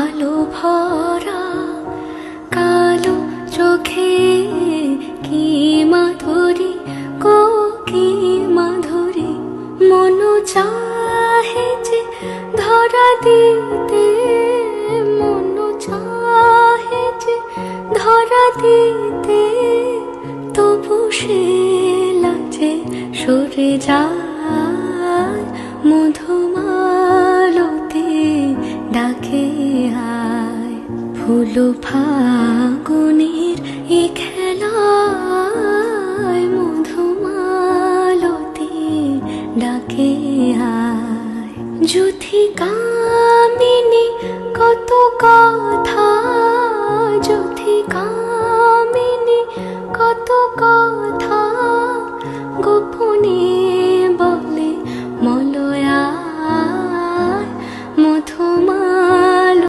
আলো ভরা কালো চোখে কি মাধুরী গো কি মাধুরী, মন চাহে যে ধরা দিতে, মন চাহে যে ধরা দিতে, তবু সে লাজে সরে যায়। মধুমালতি ডাকে আয়, ফুল ফাগুনের এ খেলায়, মধুমালতি ডাকে আয়। যুথি কামিনী কত